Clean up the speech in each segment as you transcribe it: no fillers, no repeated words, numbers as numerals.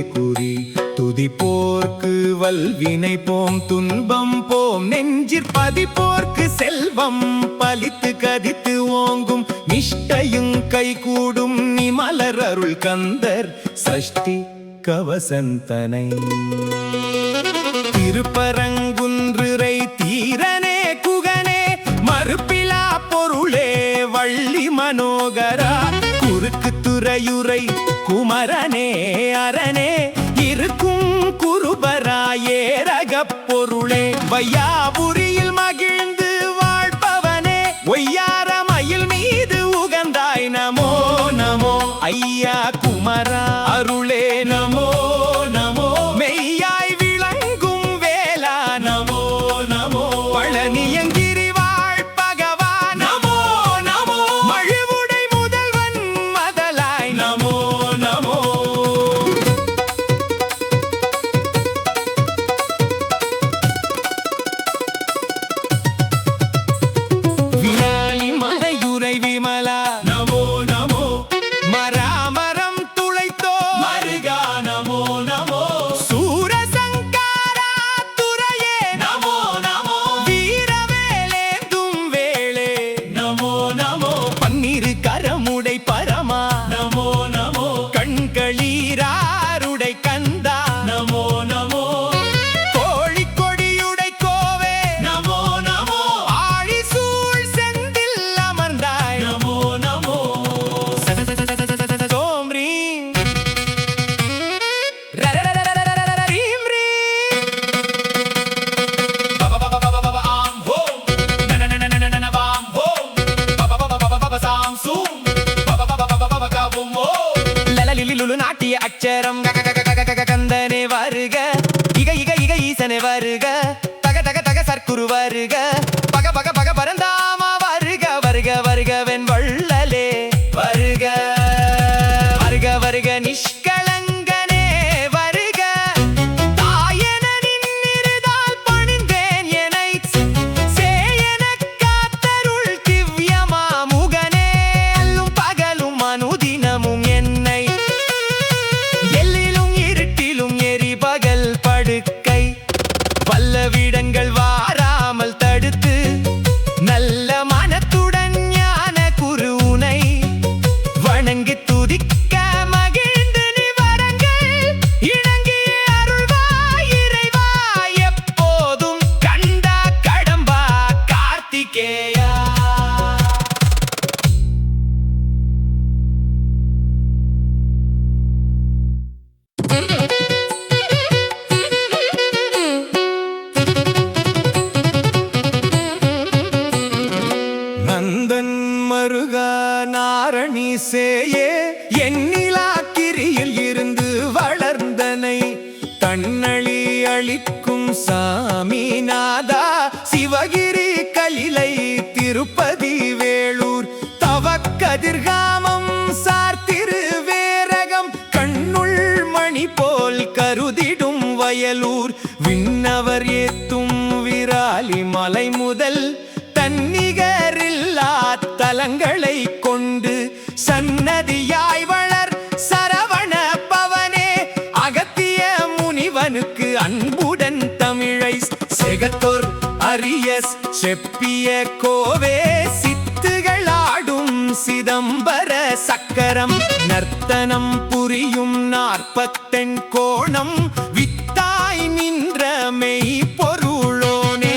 குறி. துதிப்போர்க்கு வல்வினை போம் துன்பம் போம் நெஞ்சிற் பதிப்போர்க்கு செல்வம் பலித்து கதித்து ஓங்கும் நிஷ்டையும் கைகூடும் நிமலர் அருள் கந்தர் சஷ்டி கவசந்தனை. திருப்பரங்குன்றுரை தீரனே குகனே மறுப்பிலா பொருளே வள்ளி மனோகரா குறுக்கு துறையுரை குமரனே அரணே இருக்கும் குருபராயேரகப் பொருளே வையாபுரியில் மகிழ்ந்து வாழ்பவனே ஒய்யார மயில் மீது உகந்தாய் நமோ நமோ ஐயா குமரா அருளே நமோ நமோ மெய்யாய் விளங்கும் வேளா நமோ நமோ பழனியங்கிரி வாழ்பகவா நமோ நமோ மழுவுடை முதல்வன் மதலாய் நமோ நமோ. விராலி மலையுரை விமலா நமோ நமோ மராமரம் துளைத்தோ மருகா நமோ நமோ சூரசங்காரா துரையே நமோ நமோ வீரவேலேந்தும் வேளே நமோ நமோ பன்னிரு கரமுடை பரமா நமோ நமோ கண்களீராருடை கந்தா நமோ நமோ கோழிக்கொடியுடை கோவே நமோ நமோ ஆழி சூழ் செந்தில் அமர்ந்தாய் நமோ நமோ சோம்ரீம் ரீம் ரீம் ஆம் ஹோம் நனனனனனனவாம் ஹோம் சாம் சூம் கவும் ஓ லலலிலிலுலு நாட்டிய அச்சரம் கந்தனே வருக இக இக இக ஈசனே வருக தக தக தக சர்க்குரு வருக பக பக பக பரந்தாமா வருக வருக வருக வெண் வள்ளலே வருக வருக வருக நிஷ்கலங்கனே வருக தாயன நின்னிருதால் பணிந்தேன் எனை சேயனக் காத்தருள் திவ்யமா முகனே அல்லும் பகலும் அனுதினமும் என்னை எல்லிலும் இருட்டிலும் எரி பகல் படுக்கை வல்லவிடங்கள் வாராமல் தடுத்து நல்ல மனத்துடன் ஞான குருனை வணங்கி துதிக்க மகிழ்ந்து நிவரங்கள் இணங்கிய அருள்வாய் இறைவா எப்போதும் கண்டா கடம்பா கார்த்திகேயா. நந்தன் மருகா நாரணி சேயே எண்ணிலாக்கிரியில் இருந்து வளர்ந்தனை தன்னழி அளிக்கும் சாமிநாதா சிவகிரி கலிலை திருப்பதி வேளூர் தவக்கதிர்காமம் சார்த்திரு வேரகம் கண்ணுள் மணி போல் கருதிடும் வயலூர் விண்ணவர் ஏத்தும் விராலி மலை முதல் தன்னிகரில்லா தலங்களை கொண்டு சன்னதியாய் வளர் சரவண பவனே அகத்திய முனிவனுக்கு அன்புடன் தமிழை செகத்தோர் அரியஸ் செப்பிய கோவே சித்துகளாடும் சிதம்பர சக்கரம் நர்த்தனம் புரியும் 40 கோணம் வித்தாய் நின்ற மெய் பொருளோனே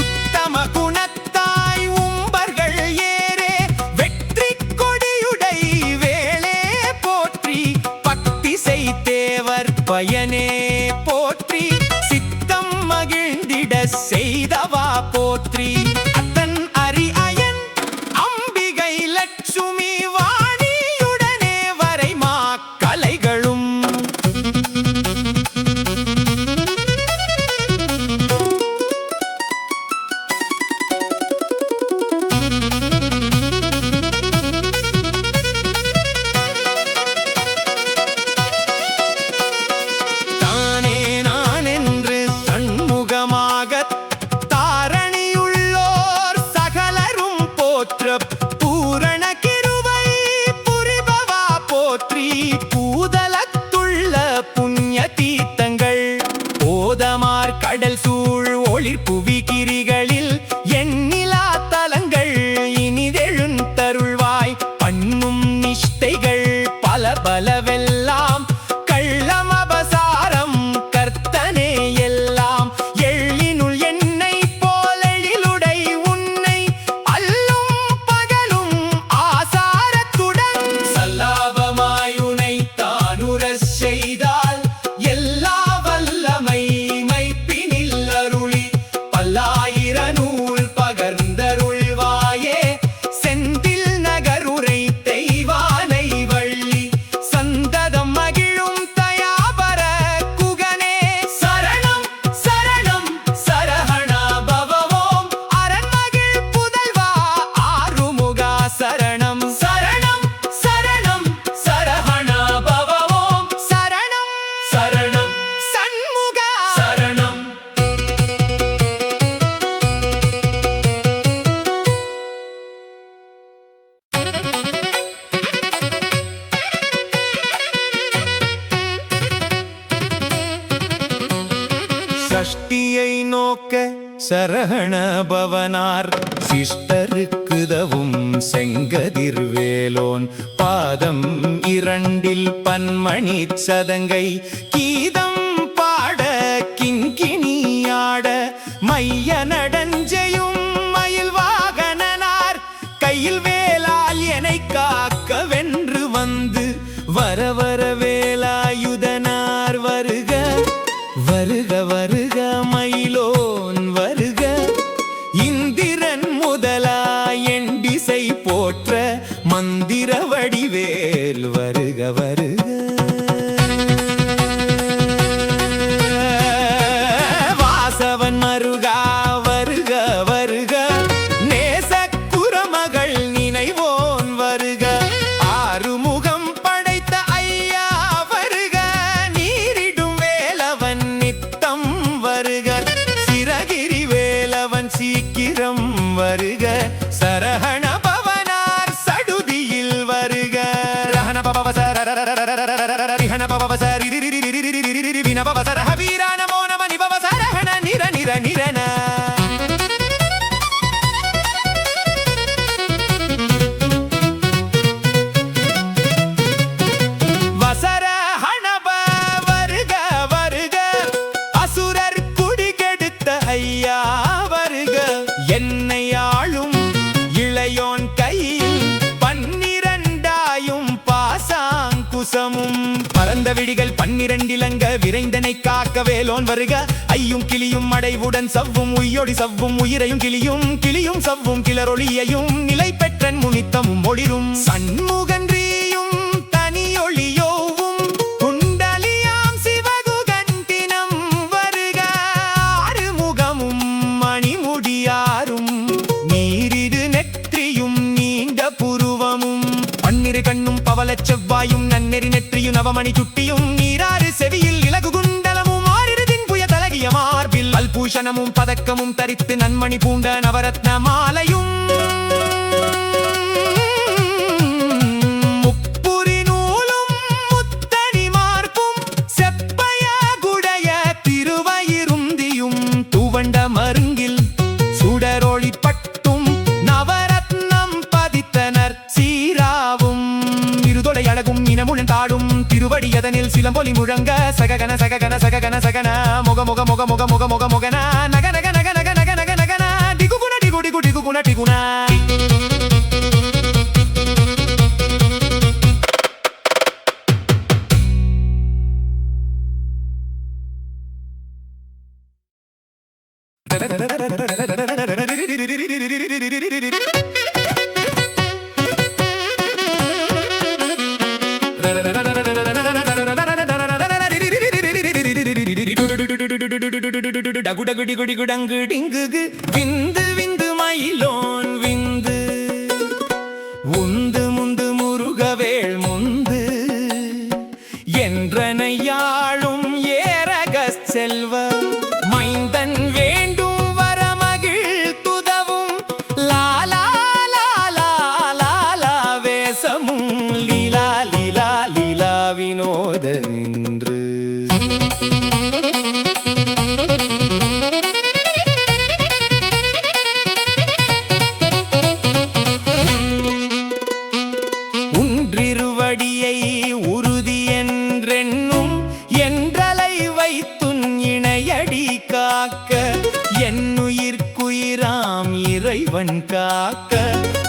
உத்தம குணத்தாய் உம்பர்கள் ஏரே வெற்றி கொடியுடை வேளே போற்றி பக்தி செய்தேவர் பயனே போற்றி சித்தம் மகிழ்ந்திட செய்தவா போற்றி அத்தன் அரி அயன் அம்பிகை லட்சுமி வாணியுடனே வரைமா கலைகளும் தானே சஷ்டியை நோக்க சரஹண பவனார் சிஷ்டருக்குதவும் செங்கதிர்வேலோன் பாதம் இரண்டில் பன்மணி சதங்கை கீதம் பாட கிங்கிணியாட மைய நடஞ்செயும் மயில் வாகனனார் கையில் வேலால் என்னை காக்க வென்று வந்து வர வர வேலாயுதனார் வருக வருக வருக மயிலோன் வருக இந்திரன் முதலாய் என் திசை போற்ற மந்திர வடிவேல் வருக வருக வாசவன் மருகா வருக வருக நேச குரமகள் நினைவோன் வருக ஆறுமுகம் படைத்த ஐயா வருக நீரிடும் வேலவன் நித்தம் வருக சிரகிரி வேலவன் சீக்கிரம் வருக சரஹண பவனார் சடுதியில் வருக ரஹண பவசர ரிஹண பவசர வின பவசர வீரா நமோ நம நிபவசரஹண நிர நிர நிரன வசரஹணப வருக வருக அசுரர் குடி கெடுத்த ஐயா வருக என்னை ஆளும் இளையோன் கையில் பன்னிரண்டாயும் பாசாங்குசமும் பரந்த விழிகள் 12 இலங்க விரைந்தனை காக்க வேலோன் வருக ஐயும் கிளியும் அடைவுடன் சவ்வும் உய்யொடி சவ்வும் உயிரையும் கிளியும் கிளியும் சவ்வும் கிளரொளியையும் நிலை பெற்றன் முனித்தமும் ஒளிரும் சண்முகன்றியும் தனியொளியோவும் குண்டலியாம் சிவகுகண்டினம் வருக ஆறுமுகமும் மணிமுடியாரும் நீரிடு நெற்றியும் நீண்ட புருவமும் பன்னிரு கண்ணும் பவளச் செவ்வாயும் நன்னெறி நெற்றியும் நவமணி சுட்டியும் நீராறு செவியில் இலகு குண்டலமும் ஆறிருதின் புய தலகிய மார்பில் அல்பூஷணமும் பதக்கமும் தரித்து நன்மணி பூண்ட நவரத்ன மாலையும் முப்புரி நூலும் முத்தணி மார்பும் செப்பய குடைய திருவயிருந்தியும் துவண்ட மருங்கில் சுடரொளி பட்டும் நவரத்னம் பதித்தனர் சீராவும் இருதொடை அழகும் இனமுழன் தாடும் திருவடியதனில் சிலம்பொலி முழங்க சககன சககன சககன சகன முக முக முக முக முக முக முகன நக நக நக நக நக நக நகன டிகுகுண டிகு டிகு டிகுகுண டிகுண விந்து விந்து மயிலோன் விந்து உந்து முந்து முருகவேள் முந்து என்றனையாளும் ஏரக செல்வ மைந்தன் வேண்டும் வரமகிழ் துதவும் லாலா லாலா லாலா வேசமும் லீலா லீலா லீலா வினோத நின்று உன்றிருவடியை உறுதி என்றென்னும் என்றலை வைத்துன் இணையடி காக்க என்னுயிர்க்குயிராம் இறைவன் காக்க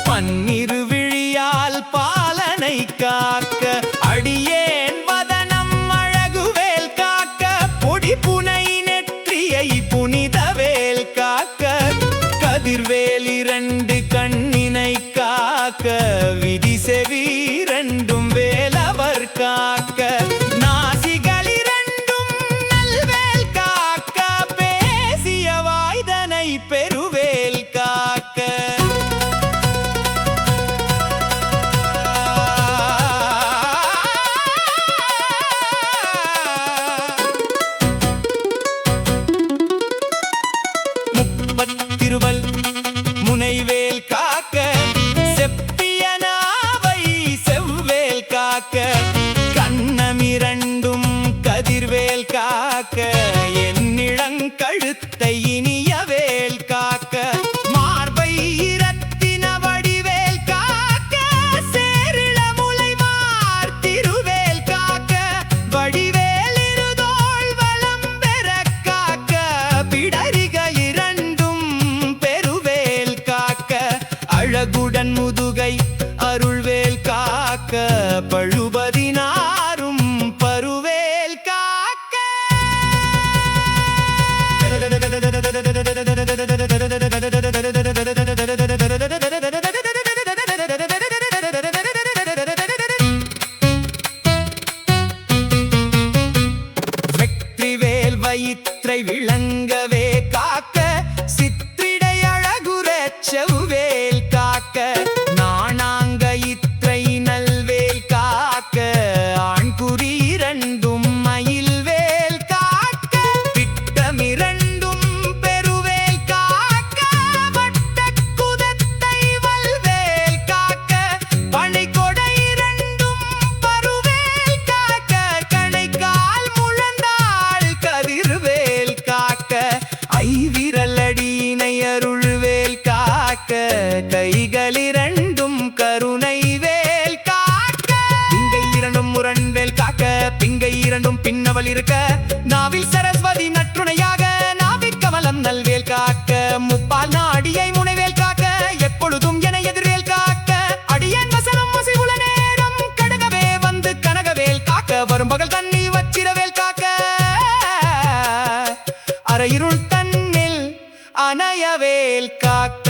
பன்னிரு விழியால் பாலனை காக்க அடியேன் வதனம் அழகுவேல் காக்க பொடி புனை நெற்றியை புனிதவேல் காக்க கதிர்வேல் 2 கண்ணினை காக்க விதி செவிரண்டும் வேலவர் காக்க நாசிகள் 2 நல்வேல் காக்க பேசிய வாய்தனை பெருவேல் காக்க முப்பத்திருவல் முனைவேல் காக்க செப்பியனா கழுத்தை இனிய வேல் காக்க மார்பை இரத்தின வடிவேல் காக்க சேரிள முலைமார் திருவேல் காக்க வடிவேல் இருதோள் வலம் பெற காக்க பிடரிக இரண்டும் பெருவேல் காக்க அழகுடன் முதுகை அருள்வேல் காக்க பழுபதினாரும் பருவேல் காக்க வெற்றிவேல் வயிற்றை விளங்கவே காக்க சிற்றிடை அழகுற செவ்வேல் காக்க நாணாங்கயிற்றை நல்வேல் காக்க ஆண்குறி இரண்டும் மயில்வேல் காக்க பிட்டமிரண்டும் பெருவேல் காக்க வட்டக் குதத்தை வல்வேல் காக்க பனைக்கொடை இரண்டும் பருவேல் காக்க கணைக்கால் முழந்தாள் கதிர்வேல் காக்க ஐவிரலடியினை அருள்வேல் காக்க கைகளிரண்டும் கருணை வேல் காக்க பிங்கை இரண்டும் முரண்வேல் காக்க பிங்கை இரண்டும் பின்னவள் இருக்க நாவில் சரஸ்வதி நற்றுணையாக நாவிக் கமலம் நல்வேல் காக்க முப்பால் நாடியை முனைவேல் காக்க எப்பொழுதும் என எதிர்வேல் காக்க அடியேன் வசனம் வசிவுல நேரம் கடுகவே வந்து கனகவேல் காக்க வரும் பகல் தண்ணி வச்சிரவேல் காக்க அரையிருள் தன்னில் அணையவேல் காக்க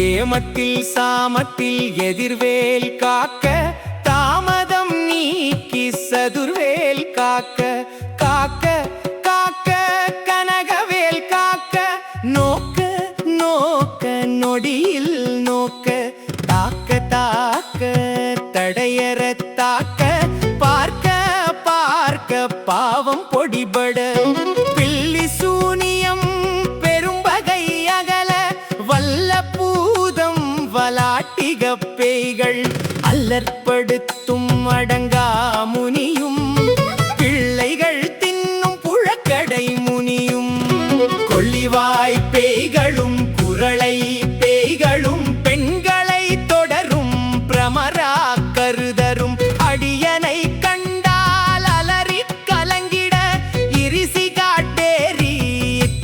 ஏமத்தில் சாமத்தில் எதிர்வேல் காக்க தாமதம் நீக்கி சதுர்வேல் காக்க காக்க காக்க கனகவேல் காக்க நோக்க நோக்க நொடியில் நோக்க தாக்க தாக்க தடையற தாக்க பார்க்க பார்க்க பாவம் பொடிபட பில்லி சூனியம் பெரும்பகை அகல வல்ல பூதம் வலாட்டிக பேய்கள் அல்லற்படுத்தும் அடங்கா முனியும் பிள்ளைகள் தின்னும் புழக்கடை முனியும் கொள்ளிவாய் பேய்களும் குரளை பேய்களும் பெண்களை தொடரும் பிரமரா கருதரும் அடியனை கண்டால் அலறி கலங்கிட இரிசி காட்டேரி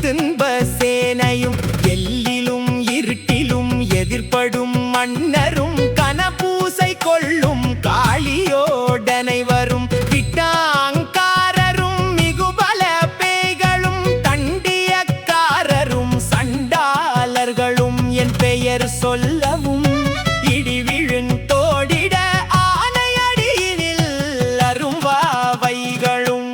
துன்ப சேனையும் எல்லிலும் இருட்டிலும் எதிர்படும் மன்னரும் கனபூசை கொள்ளும் காளியோடனை வரும் கிட்டாங்காரரும் மிகுபல பேய்களும் தண்டியக்காரரும் சண்டாளர்களும் என் பெயர் சொல்லவும் இடி விழுந்தோடிட ஆனையடியினில் அரும்பாவைகளும்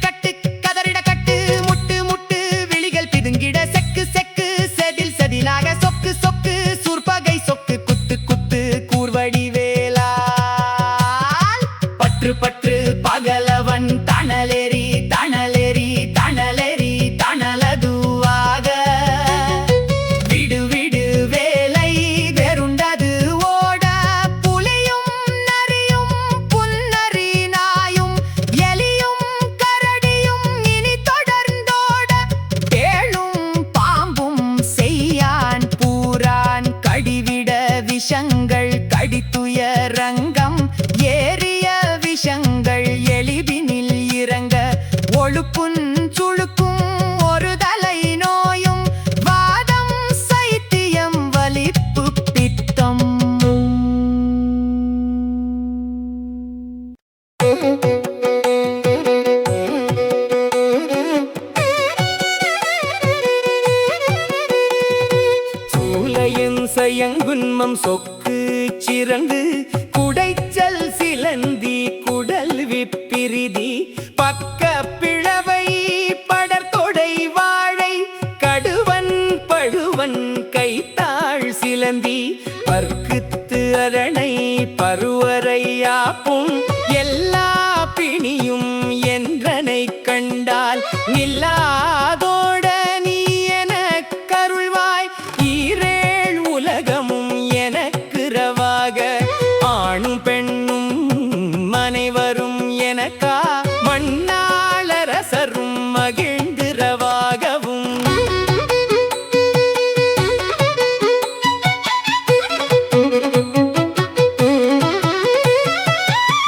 கட்டி தணலெறி தணலெறி தணலெறி தணலதுவாக விடு விடு வேலை வெருண்டது ஓட புலியும் நரியும் புன்னரி நாயும் எலியும் கரடியும் இனி தொடர்ந்தோட தேளும் பாம்பும் செய்யான் பூரான் கடிவிட விஷங்கள் கடித்துயரங்கம் ஏறிய விஷங்கள் எளிபினில் இறங்க ஒழுப்புன் சுழுக்கும் ஒரு தலை நோயும் வாதம் சைத்தியம் வலிப்பு பித்தம் சூலையின் சயங்குன்மம் சொக்கு சிறந்து குடைச்சல் சிலந்தி குடல் விப்பிரிதி பக்க பிளவை படர்கொடை வாழை கடுவன் படுவன் கைத்தாள் சிலந்தி பர்க்குத்து அரணை பருவரையாப்பும் எல்லா பிணியும் என்றனை கண்டால் நில்லாதோட நீ எனக் கருள்வாய் ஈரேழ் உலகமும் எனக்கு ரவாக ஆணும் பெண்ணும் மனைவரும் எனக்கா மண்ணாளரசரும் மகிழ்ந்திரவாகவும்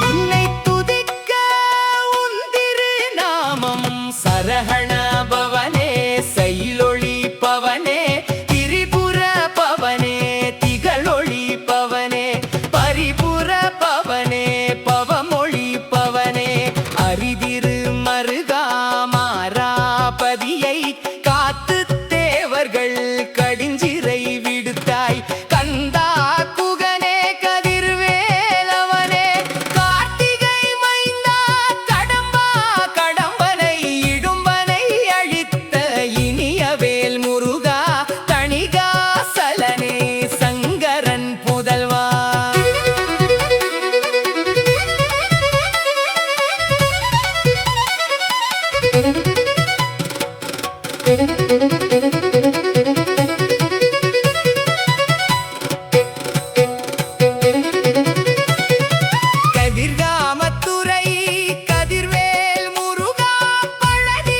உன்னை துதிக்க உன் திருநாமம் சரஹண பவனே சைலொளி பவனே திரிபுர பவனே திகழொளி பவனே பரிபுர பவனே பவமொழி பவனே அரிதிரு மருகா மாராபதியை காத்து தேவர்கள் கடிஞ்சிறை விடுத்தாய் கந்தா குகனே கதிர்வேலவனே கார்த்திகை மைந்தா கடம்பா கடம்பனை இடும்பனை அழித்த இனியவேல் முருகா தணிகாசலனே சங்கரன் புதல்வா கதிர்காமத்துறை கதிர்வேல் முருகா பழனி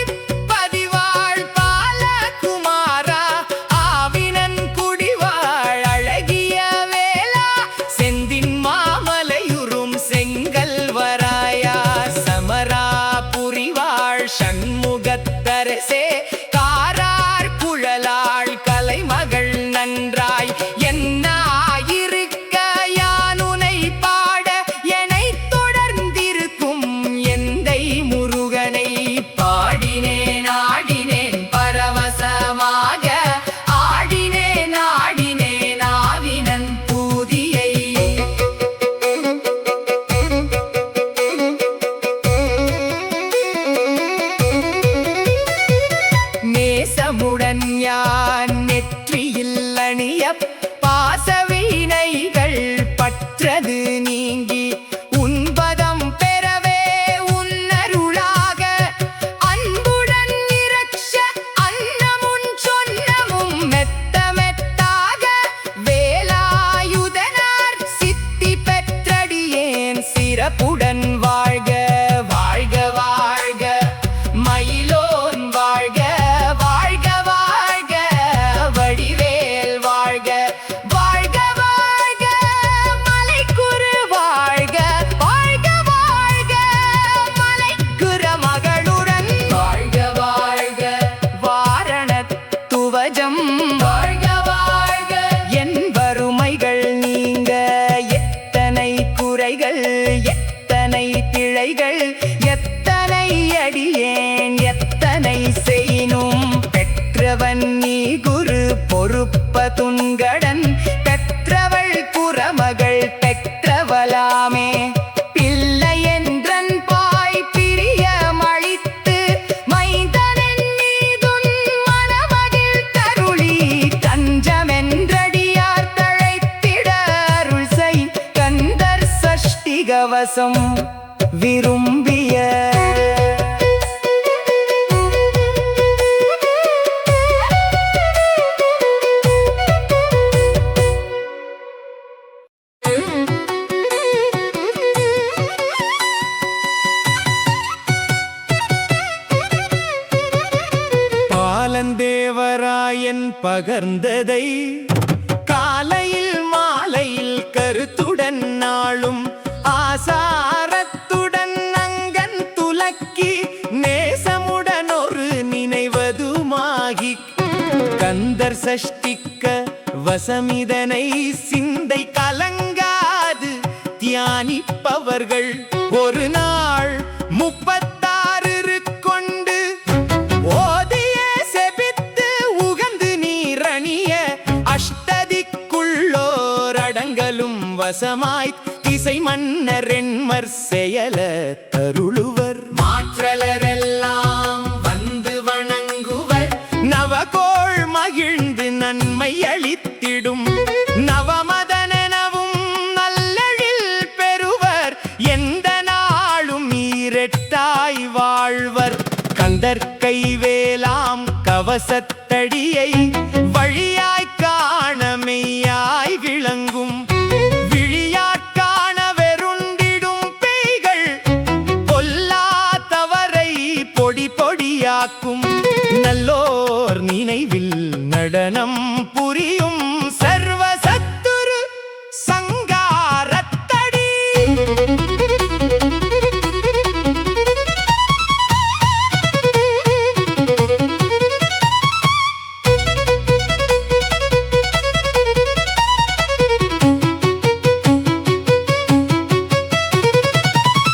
பதிவாள் பாலகுமாரா ஆவினன் குடிவாள் அழகிய வேளா செந்தின் மாமலையுறும் செங்கல்வராயா சமரா புரிவாள் சண்முகத்தரசே காரார் குழலாள் கலைமகள் நன்றாய் என்னாயிருக்க யானுனை பாட எனைத் தொடர்ந்திருக்கும் எந்தை முருகனை பாடினேன் ஆடினேன் பரவசமாக ஆடினேன் ஆடினேன் ஆவினன் பூதியை நேசமுடன் யான் நெற்றியில் அணிய பாசவினைகள் பற்றது நீங்கி உன்பதம் பெறவே உன்னருளாக அன்புடன் இரட்ச அன்னமுன் சொன்னமும் மெத்த மெத்தாக வேலாயுதனார் சித்தி பெற்றடியேன் சிறப்புடன் வாழ்க வாழ்க வாழ்க மயிலோன் வாழ்க வாழ்க வாழ்க வடிவேல் வாழ்க வாழ்க வாழ்க மலைக்குரு வாழ்க வாழ்க வாழ்க மலைக்குற மகளுடன் வாழ்க வாழ்க வாரணத் துவஜம் வாழ்க வாழ்க என் வறுமைகள் நீங்க எத்தனை குறைகள் எத்தனை பிழைகள் எத்தனை அடியேன் எத்தனை செய்னும் பெற்றவன் நீ குரு பொறுப்ப துன்கடன் பெற்றவள் புறமகள் பெற்றவளாமே பிள்ளை என்றன் பாய் பிரியமளித்து மைந்தனன் மீதுன் மனமதில் தருளி தஞ்சமென்றடியார் தழைத்திட அருள் செய் கந்தர் சஷ்டி கவசம் விரும்பிய ராயன் பகர்ந்ததை காலையில் மாலையில் கருத்துடன் நாளும் ஆசாரத்துடன் அங்கன் துலக்கி நேசமுடன் ஒரு நினைவதுமாகி கந்தர் சஷ்டிக்க வசமிதனை சிந்தை கலங்காது தியானிப்பவர்கள் ஒரு நாள் 36 கொண்டு ஓதிய செபித்து உகந்து நீரணிய அஷ்டதிக்குள்ளோர் அடங்கலும் வசமாய் திசை மன்னரென்மர் செயல தருளுவர் மாற்றலரெல்லாம் வந்து வணங்குவர் நவகோள் மகிழ்ந்து நன்மை அளித்திடும் நவமதனெனவும் நல்லெழில் பெறுவர் எந்த நாளும் ஈரெட்டாய் வாழ்வர் கந்தற்கை வேலாம் கவசத்தடியை வழியாய் காண மெய்யாய் விளங்கும் விழியாட்காண வெருண்டிடும் பேய்கள் பொல்லா தவறை பொடி பொடியாக்கும் நல்லோர் நினைவில் நடனம் புரியும் சர்வசத்துரு சங்காரத்தடி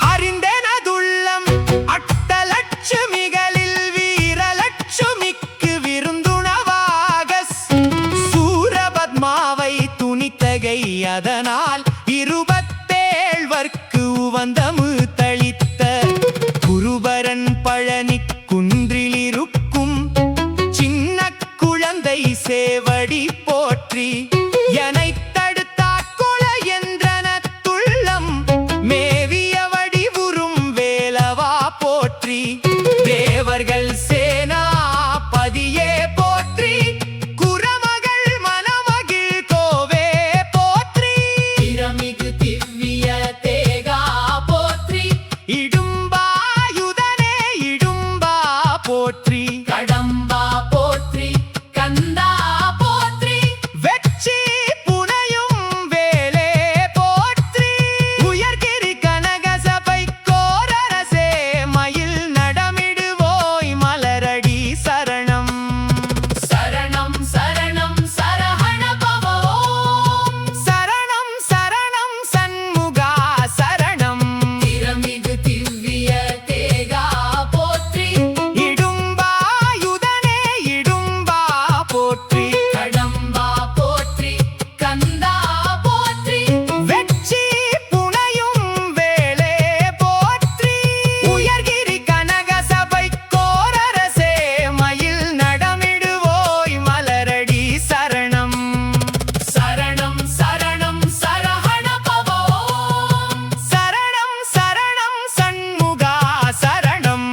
அறிந்தெனதுள்ளம் அட்டலட்சுமிகளில் வீரலட்சுமிக்கு விருந்துணவாக சூரபத்மாவை துணித்தகை அதனால் 27 உவந்தமு தளித்த குருபரன் பழனி குன்றிலிருக்கும் சின்ன குழந்தை சேவடி போற்றி எனை தடுத்தா கொல என்றன துள்ளம் மேவிய வடிவுறும் வேலவா போற்றி தேவர்கள் சேனாபதியே போற்றி குரமகள் மணமகிழ் கோவே போற்றி திறமிகு திவ்ய தேகா போற்றி இடும்பாயுதனே இடும்பா போற்றி கடம்பா போற்றி கந்தா போற்றி வெற்றி புனையும் வேலே போற்றி உயர்கிரி கனகசபை கோரரசே மயில் நடமிடுவோய் மலரடி சரணம் சரணம் சரணம் சரஹண பவோம் சரணம் சரணம் சண்முகா சரணம் திறமிகு திவ்ய தேகா போற்றி இடும்பாயுதனே இடும்பா போற்றி கடம்பா போற்றி கந்தா போற்றி வெற்றி புனையும் வேலே போற்றி உயர்கிரி கனகசபை கோரரசே மயில் நடமிடுவோய் மலரடி சரணம் சரணம் சரணம் சரஹண பவோம் சரணம் சரணம் சண்முகா சரணம்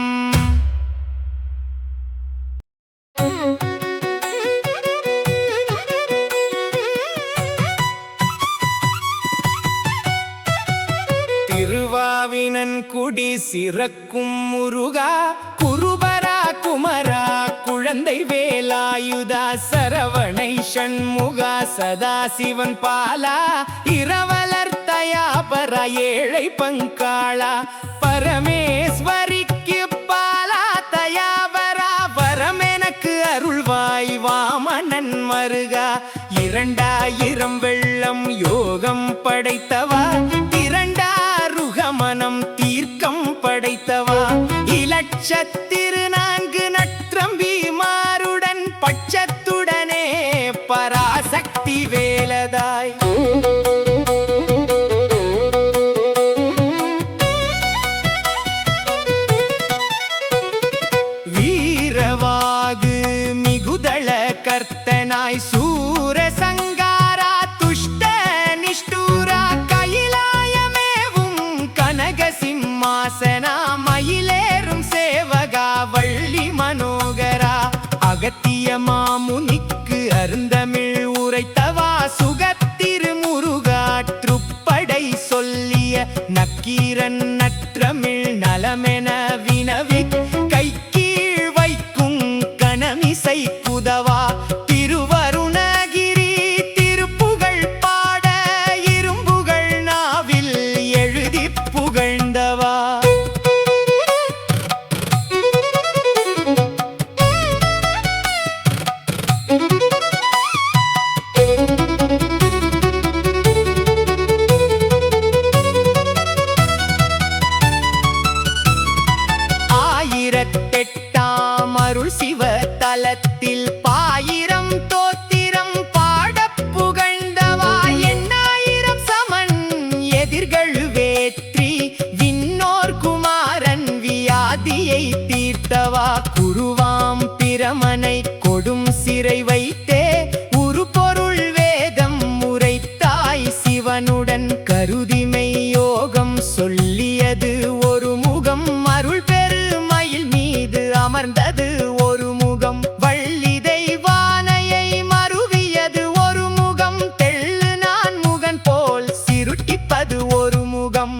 திருவாவினன் குடி சிறக்கும் முருகா குருபரா குமரா குழந்தை வேலாயுதா சரவணை சண்முகா சதாசிவன் பாலா இரவலர் தயாபரா ஏழை பங்காளா பரமேஸ்வரிக்கு பாலா தயாபரா வரமெனக்கு அருள்வாய் வாமனன் மருகா 2000 வெள்ளம் யோகம் படைத்தவா மனம் தீர்க்கம் படைத்தவா இலட்சத்திரு 4 நற்றம்பி மாருடன் பட்சத்துடனே பராசக்தி வேலதாய் வீரவாகு மிகுதள கர்த்தனாய் சூரசங்காரா துஷ்ட நிஷ்டூரா கைலாயமேவும் கனக சிம்மாசனா மயிலேறும் சேவகா வள்ளி மனோகரா அகத்திய மாமுனிக்கு அருந்தமிழ் உரைத்தவா சுகத்திரு முருகாற்றுப்படை சொல்லிய நக்கீரன் நற்றமிழ் நலமென வினவி கைக்கீழ் வைக்கும் கணமிசை குதவா அருள் சிவ தலத்தில் பாயிரம் தோத்திரம் பாடப் புகழ்ந்தவா எண்ணாயிரம் சமன் எதிர்கள் வேற்றி விண்ணோர் குமாரன் வியாதியை தீர்த்தவா குருவாம் பிரமனை கொடும் சிறை வைத்தே உருபொருள் வேதம் உரைத்தாய் சிவனுடன் கருதிமை யோகம் சொல்லியது ஒரு முகம் அருள் பெருமயில் மீது அமர்ந்தது ஒரு முகம் வள்ளி தெய்வானையை மருவியது ஒரு முகம் தெள்ளு நான் முகன் போல் சிருட்டிப்பது ஒரு முகம்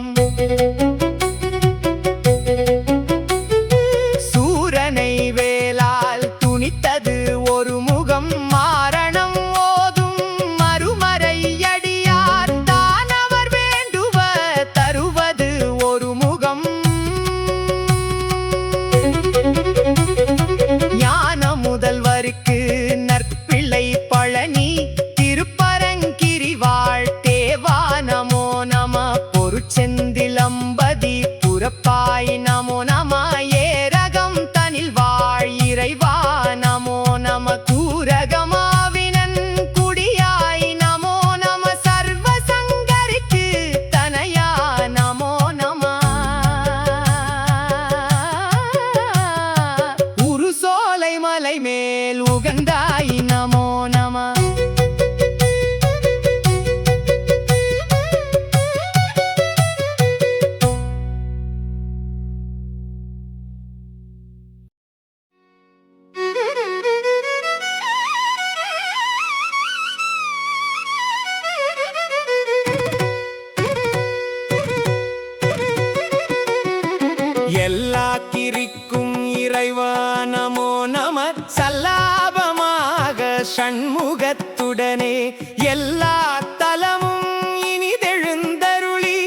சூரனை வேலால் துணித்தது ஒரு முகம் மாரணம் ஓதும் மறுமறை அடியார் தானவர் வேண்டுவ தருவது ஒரு முகம் ஞான முதல்வருக்கு நற்பிள்ளை பழனி திருப்பரங்கிரி வாழ் தேவா நமோ நம பொருட்செந்திலம்பதி புறப்பாய் நமோ நம ஏரகம் தனில் வாழ் இறைவா நமோ நம கூரகமாவினன் குடியாய் நமோ நம சர்வ சங்கரிக்கு தனையா நமோ நம உருசோலை மலை மேல் உகந்தாய் நமோ நம எல்லா கிரிக்கும் இறைவா நமோ நம சல்லாபமாக ஷண்முகத்துடனே எல்லா தலமும் இனிதெழுந்தருளி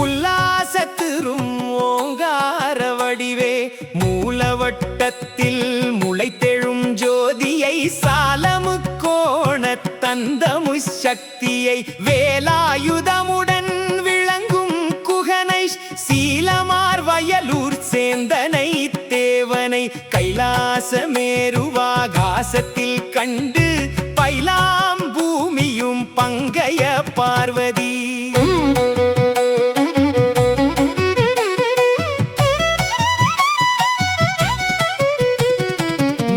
உல்லாசத்திரும் ஓங்கார வடிவே மூலவட்டத்தில் முளைத்தெழும் ஜோதியை சாலமுக்கோண தந்தமு சக்தியை வேலாயுதமுடன் விளங்கும் குகனை சீலமார் வயலூர் சேந்தனை தேவனை கைலாசமேருவாகாசத்தில் கண்டு பைலாம் பூமியும் பங்கைய பார்வதி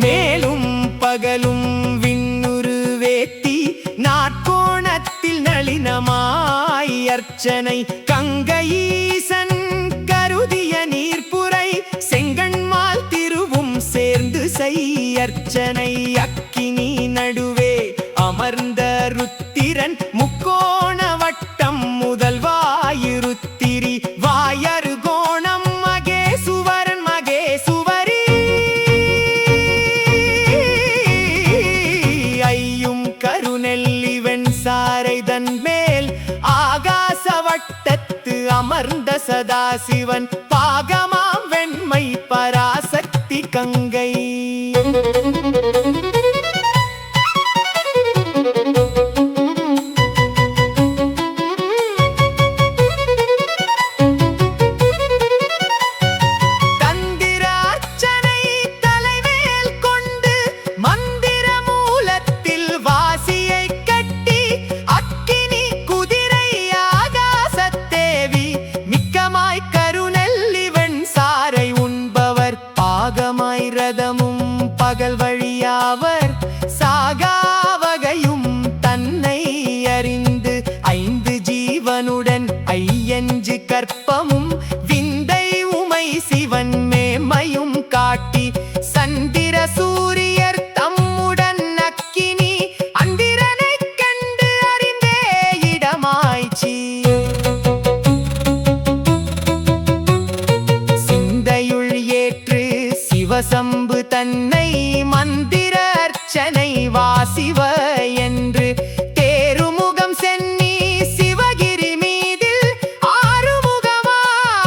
மேலும் பகலும் விண்ணுரு வேத்தி நாட்கோணத்தில் நளினமாய் அர்ச்சனை கங்கையீசன் கருதிய நீர்ப்புரை செங்கண்மால் திருவும் சேர்ந்து செய்யர்ச்சனை அக்கினி நடுவே அமர்ந்த ருத்திரன் முக்கோண வட்டம் முதல்வாயிருத்திரி வாயரு கோணம் மகேசுவரன் மகேசுவரி ஐயும் கருநெல்லி வெண்சாரை தன் மேல் ஆகாச வட்டத்து அமர்ந்த சதாசிவன் பாகமாம் வெண்மை பராசக்தி கங்கை தந்திரார்ச்சனை தலைமேல் கொண்டு மந்திர மூலத்தில் வாசியை கட்டி அக்கினி குதிரை ஆகாசத்தேவி மிக்கமாய் கருநெல்லி வெண்சாரை உண்பவர் பாகமாய் ரதமும் பகல் வழியாவர் சாகாவகையும் தன்னை அறிந்து ஐந்து ஜீவனுடன் ஐயஞ்சு கற்பமும் விந்தை உமை சிவன் மேமையும் காட்டி சந்திர சூரியர் தம்முடன் அக்கினி அந்திரனைக் கண்டு அறிந்தே இடமாய்ச்சி சிந்தையுள் ஏற்று சிவசம்பு தன்னை மந்திர அர்ச்சனை வாசிவ என்று தேருமுகம் சென்னி சிவகிரி மீதில் ஆறுமுகமாய்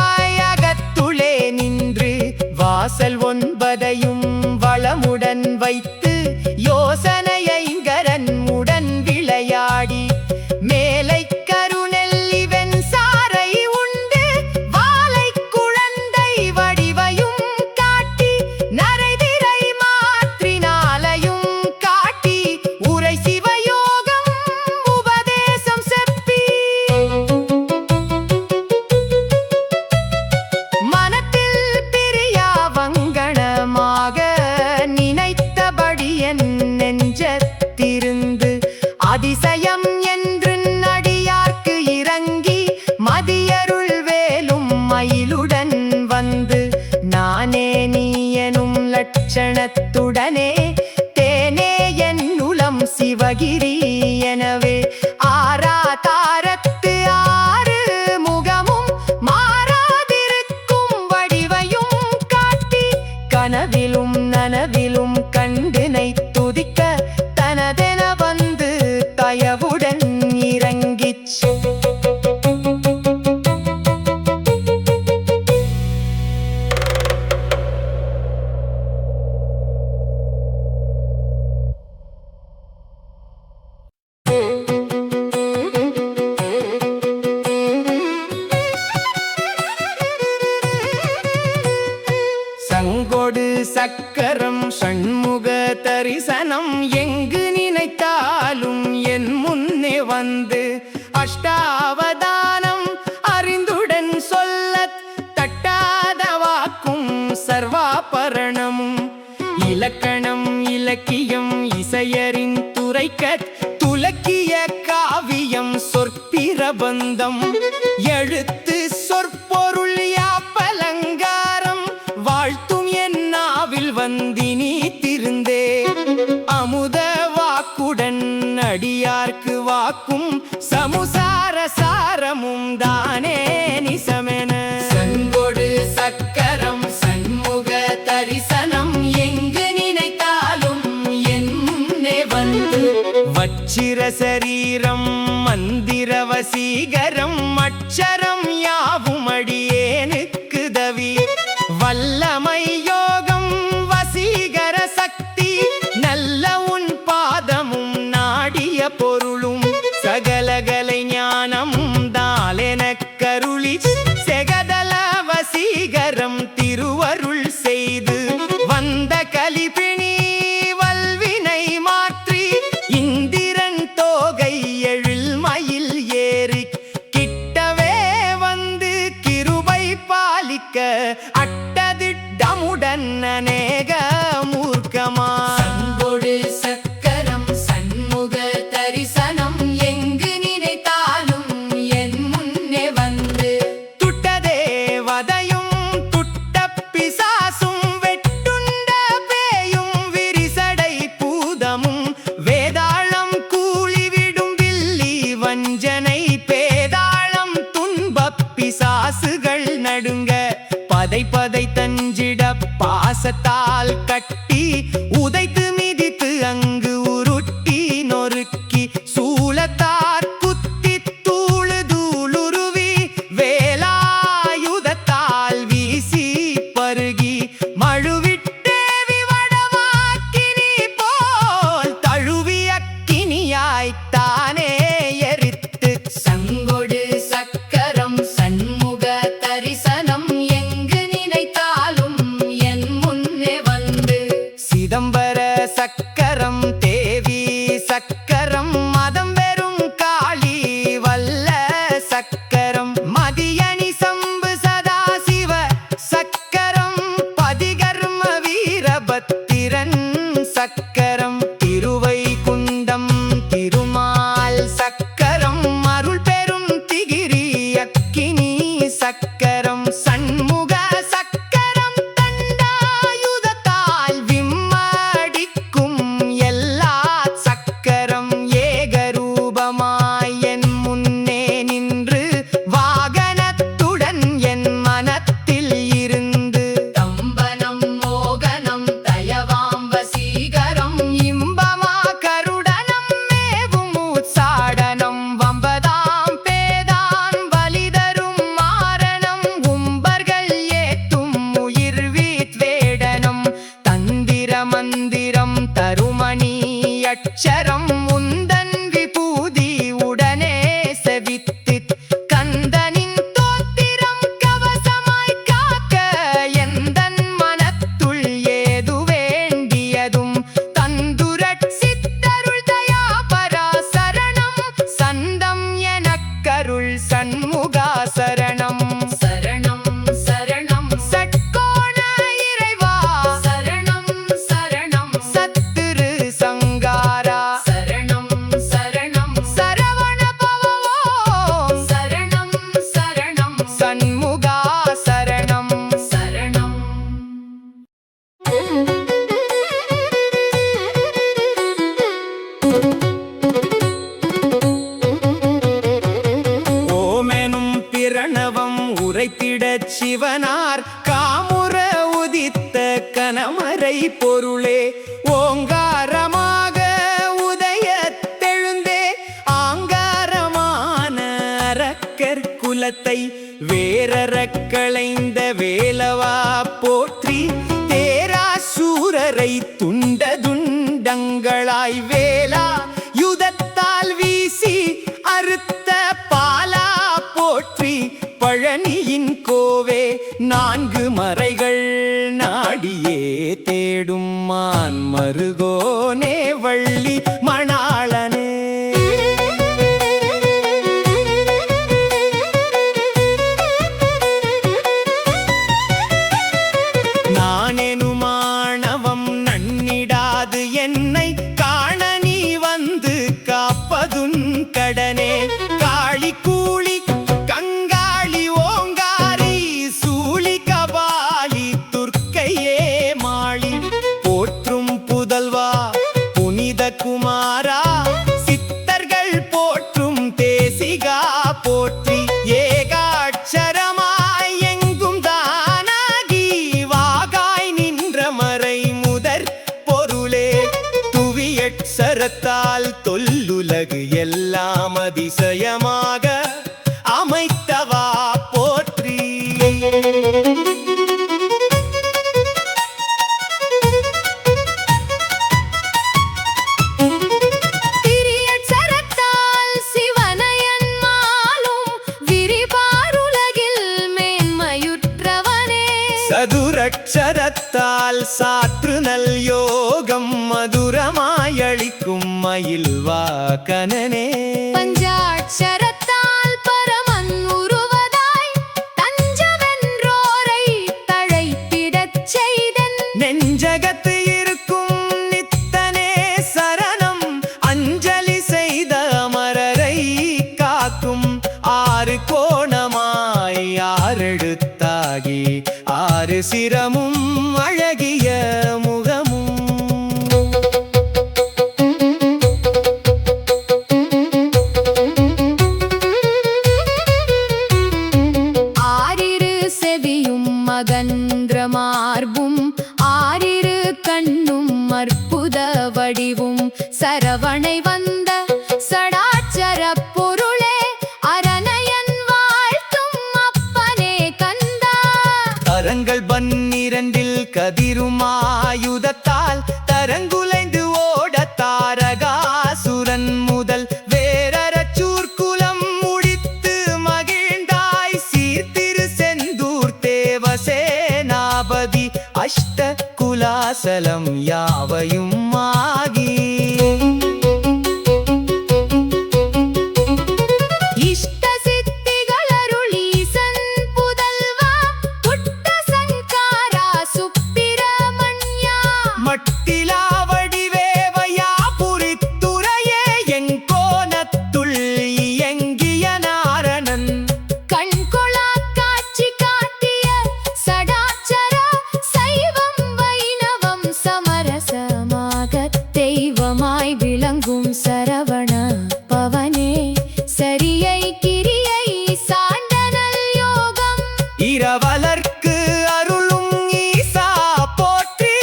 அகத்துளே நின்று வாசல் ஒன்பதையும் வளமுடன் வைத்து யோசனையங்கரன் உடன் விளையாடி மேலை கருநெல்லி வெண்சாரை உண்டு வாலை குழந்தை வடிவையும் காட்டி நரைதிரை மா தானே நீ எனும் லட்சணத்துடனே தேனே என் உளம் சிவகிரி எனவே ஆரா தாரத்து ஆறு முகமும் மாறாதிருக்கும் வடிவையும் காட்டி கனவிலும் நனவிலும் கண்டினை துதிக்க தனதென வந்து தயவுடன் இறங்கிச் சங்கொடு சக்கரம் சண்முக தரிசனம் எங்கு நினைத்தாலும் என் முன்னே வந்து அஷ்டாவதானம் அறிந்துடன் சொல்லத் தட்டாத வாக்கும் சர்வாபரணமும் இலக்கணம் இலக்கியம் இசையரின் துரைக்கத் துலக்கிய காவியம் சொற்பிரபந்தம் எழுத்து சொற்பொருள் யாப்பலங்காரம் வாழ்த்தும் என் நாவில் வந்தினி திருந்தே அமுத வாக்குடன் அடியார்க்கு வாக்கும் சமுசார சாரமும் தானே நிசமென சங்கொடு சக்கரம் சண்முக தரிசனம் எங்கு நினைத்தாலும் என் முன்னே வந்து வச்சிர சரீரம் மந்திர வசீகரம் அட்சரம் யாவும் அடியேனுக்கு தவி வல்லமை யோகம் வசீகர சக்தி நல்ல உன் பாதமும் நாடிய பொருளும் சகலகலை ஞானமும் தாலெனக் கருளி செகதல வசீகரம் திருவருள் செய்து வந்த கலிபிணி வல்வினை மாற்றி இந்திரன் தோகை எழில் மயில் ஏறி கிட்டவே வந்து கிருபை பாலிக்க அட்டதிட்டமுடன் அநேக மூர்க்கமா சங்கொடு சக்கரம் சண்முக தரிசனம் எங்கு நினைத்தாலும் என் முன்னே வந்து துட்ட தேவதையும் துட்ட பிசாசும் வெட்டுண்ட பேயும் விரிசடை பூதமும் வேதாளம் கூலிவிடும் வில்லி வஞ்சனை பேதாளம் துன்பப் பிசாசுகள் நடுங்க பதை பதை தஞ்சிட பாசத்தால் கட்டி உதைத்து மிதித்து அங்கு உருட்டி நொறுக்கி சூலத்தார் குத்தி தூளு தூளுருவி வேலாயுதத்தால் வீசி பருகி மழுவிட்டேவி வடவாக்கினி போல் தழுவிய கினியாய்த்தானே எரித்து சங்கொடு சக்கரம் சண்முக தரிசனம் எங்கு நினைத்தாலும் என் முன்னே வந்து சிதம்பர சக்கரம் தேவி சக்கரம் மதம் வெறும் காளி வல்ல சக்கரம் மதியணி சம்பு சதாசிவ சக்கரம் பொருளே ஓங்காரமாக உதயத்தெழுந்தே ஆங்காரமான அரக்கர் குலத்தை வேரறக்களைந்த வேலவா போற்றி தேராசூரரை துண்ட துண்டங்களாய் வேலா யுதத்தால் வீசி அறுத்த பாலா போற்றி பழனியின் கோவே நான்கு மறைகள் நாடியே தேடும் மான் மருகோனே வள்ளி மணாளனே நானெனுமானவம் நன்னிடாது என்னை காண நீ வந்து காப்பதுன் கடனே காளி கூளி கங்காளி ஓங்காரி சூளி கபாலி துர்க்கையே மாளி போற்றும் புதல்வா புனித குமாரா சித்தர்கள் போற்றும் தேசிகா போற்றி ஏகாட்சரமாய் எங்கும் தானாகி வாகாய் நின்ற மறை முதற் பொருளே துவியட்சரத்தால் தொல்லுலகு எல்லாம் அதிசயமாக அமைத்தவா போற்றி திரியட்சரத்தால் சிவனயன் மாலும் விரிபாருலகில் மேன்மையுற்றவனே சதுரட்சரத்தால் சாற்று நல் யோகம் மதுரமாயளிக்கும் மயில்வா கனனே பஞ்சாட்சரத்தால் பரமன் உருவதாய் தஞ்சவென்றோரை தழைத்திடச் செய்தன் நெஞ்சகத்து இருக்கும் நித்தனே சரணம் அஞ்சலி செய்த அமரரை காக்கும் ஆறு கோணமாய் ஆறெழுத்தாகி ஆறு சிரமும் அழகிய முகமும் ஆறிரு செவியும் மகந்திர மார்பும் ஆறிரு கண்ணும் அற்புத வடிவும் சரவணை வந்த சடாட்சர பொருளே அரணையன் வாழ்த்தும் அப்பனே கந்தா கரங்கள் 12 கதிரும் ஆயுதத்தால் தரங்குலைந்து ஓட தாரகாசுரன் முதல் வேரறச்சூர்குலம் முடித்து மகிழ்ந்தாய் சீர்திரு செந்தூர் தேவசேனாபதி அஷ்ட குலாசலம் யாவையும் ஆகி இஷ்ட சித்திகளருளீசன் புதல்வா புட்ட சங்காரா சுப்பிரமண்யா மட்டிலா வடிவேவையா புரித்துறையே எங்கோனத்துள் இயங்கிய நாரணன் கண்கொளா காட்சி காட்டிய சடாச்சர சைவம் வைணவம் சமரசமாக தெய்வமாய் விளங்கும் சரவண பவனே சரியை கிரியை சாண்டனல் யோகம் இரவலர்க்கு அருளும் ஈசா போற்றி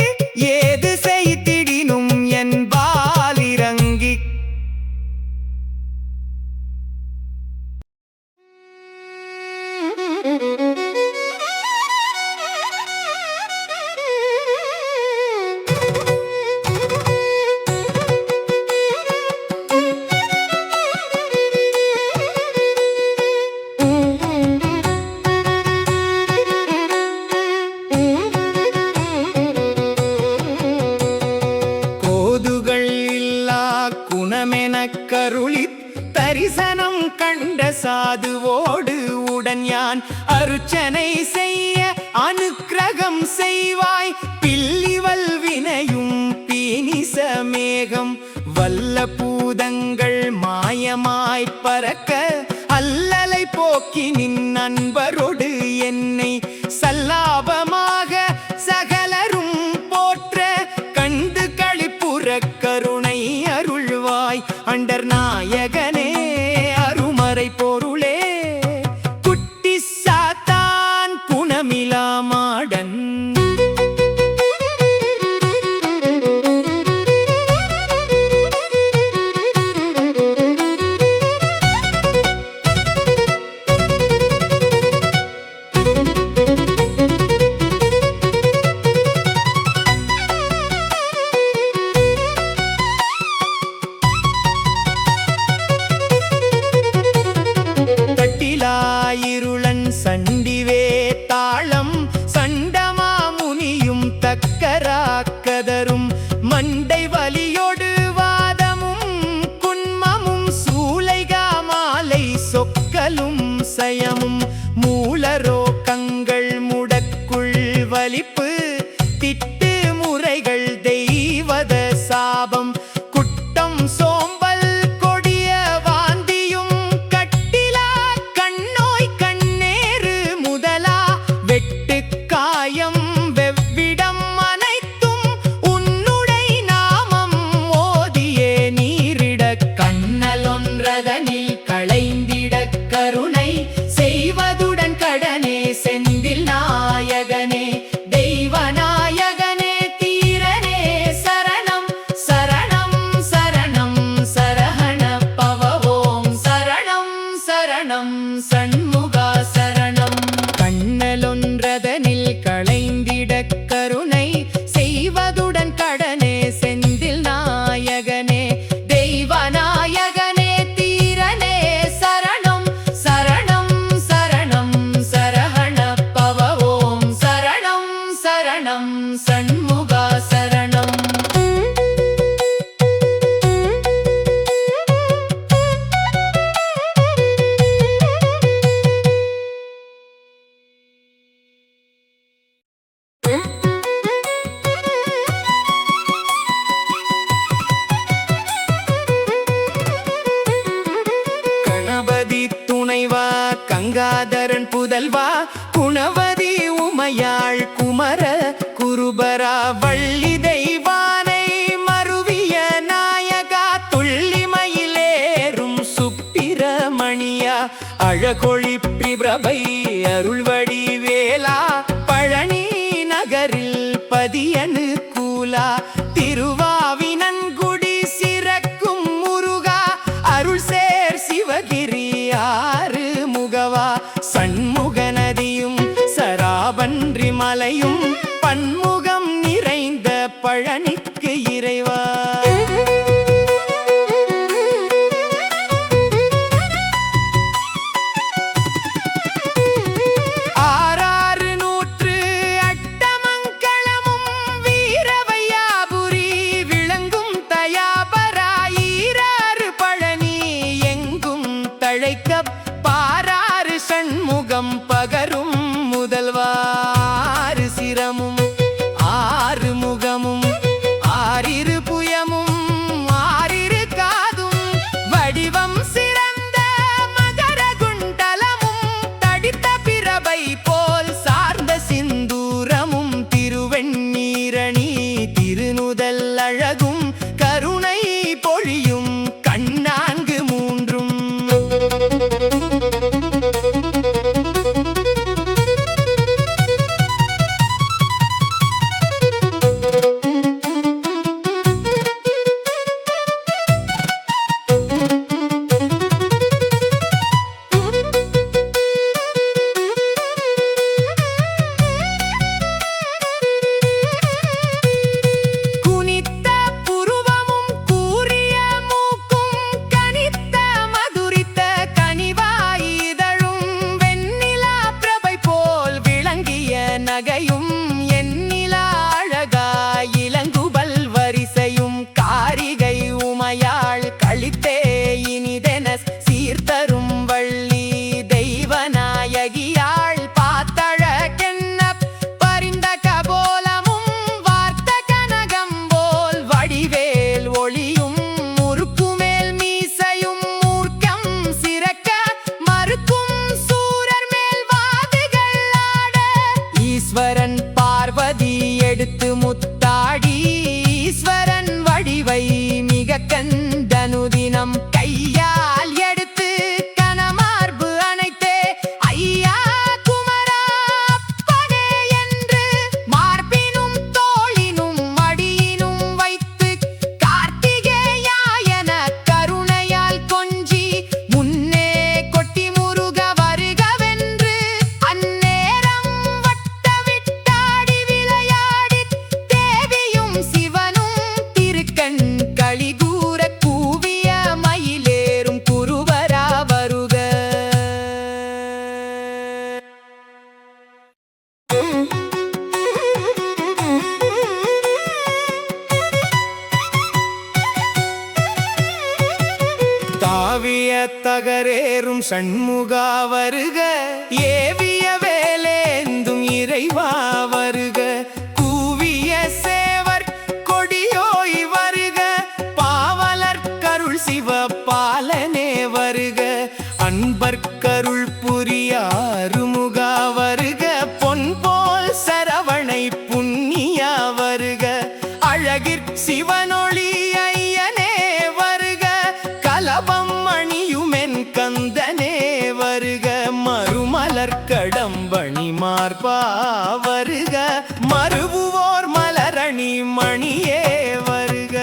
ஏது செய்திடினும் என்பாலிறங்கி கோதுகள் இல்லா குணமெனக் கருளித் தரிசனம் கண்ட சாதுவோடு உடன் யான் அருச்சனை செய்ய அனுக்கிரகம் செய்வாய் பில்லிவல் வினையும் பீனிச மேகம் வல்ல பூதங்கள் மாயமாய்ப் பறக்க அல்லலை போக்கி நின் நண்பரோடு என்னை சல்லாபமாக சகலரும் போற்ற கண்டு களிப்புற கருணை அருள்வாய் அண்டர் நாயகனே அருமறை பொருளே குட்டி சாத்தான் குணமிலா மாடன் திட்டு முறைகள் தெய்வத சாபம் குட்டம் சோம்பல் கொடிய வாந்தியும் கட்டிலா கண்ணோய் கண்ணேறு முதலா வெட்டு காயம் வெவ்விடம் அனைத்தும் உன்னுடை நாமம் ஓதியே நீரிட கண்ணலொன்றதனில் களைந்திட கருணை செய்வதுடன் கடனே செந்தில் நாயகனே தெய்வநாயகனே தீரனே சரணம் சரணம் சரணம் சரஹண பவவோம் சரணம் சரணம் சண்முகா சரணம் கண்ணலொன்றதனில் களைந்திட கருணை செய்வதுடன் கடனே செந்தில் நாயகனே தெய்வநாயகனே தீரனே சரணம் சரணம் சரணம் சரஹண பவவோம் சரணம் சரணம் சண்முகா சரணம் கணபதி துணைவா கங்காதரன் புதல்வா குணவதி உமையாள் குமர குருபரா வள்ளி தெய்வானை மருவிய நாயகா துள்ளிமயிலேறும் சுப்பிரமணியா அழகொழி பிரபை அருள்வடி வேலா பழனி நகரில் பதியனு கூலா திருவாவினன்குடி சிறக்கும் முருகா அருள் சேர் சிவகிரி ஆறு முகவா சண்முக நதியும் சராபன்றி மலையும் பன்முகம் நிறைந்த பழனிக்கு இறைவா ஆறாறு நூற்று அட்டமங்கலமும் வீரவையாபுரி விளங்கும் தயாபரா ஈராறு பழனி எங்கும் தழைக்க பாராறு சண்முகம் பகரும் முதல்வாறு சிரமும் ஆறு முகமும் ஆறிரு புயமும் ஆறிரு காதும் வடிவம் சிறந்த மகர குண்டலமும் தடித்த பிரபை போல் சார்ந்த சிந்தூரமும் திருவெண்ணீரணி திருநுதல் அழகும் கருணை பொழியும் கண்ணான்கு மூன்றும் குனித்த புருவமும் கூரிய மூக்கும் கனித்த மதுரித்த கனிவாயிதழும் வெண்ணிலா பிரபை போல் விளங்கிய நகையும் எண்ணிலா அழகாய் இளங்குபல் வரிசையும் காரிகை உமையாள் கழித்தே இனிதென சீர்தரும் வள்ளி தெய்வநாயகியாள் பாத்தழகென்ன பரிந்த கபோலமும் வார்த்த கனகம் போல் வடிவேல் ஒளியும் முறுக்குமேல் மீசையும் மூர்க்கம் சிறக்க மறுக்கும் சூரர் மேல் வாதுகள் ஆட ஈஸ்வரன் பார்வதி எடுத்து முத்தாடி ஈஸ்வரன் வடிவை மிக கண்டனுதினம் கையால் எடுத்து கனமார்பு அணைத்தே ஐயா குமரா அப்பனே என்று மார்பினும் தோளினும் மடியினும் வைத்து கார்த்திகேயாயன கருணையால் கொஞ்சி முன்னே கொட்டி முருக வருகவென்று அந்நேரம் வட்ட விட்டாடி விளையாடி தேவியும் சிவனும் திருக்கண் களிகூர கூவிய மயிலேறும் குருவரா வருக தாவிய தகரேறும் சண்முகா வருக ஏவிய வேலேந்தும் இறைவா வருக கூவிய மறுபுவோர் மலரணி மணியே வருக.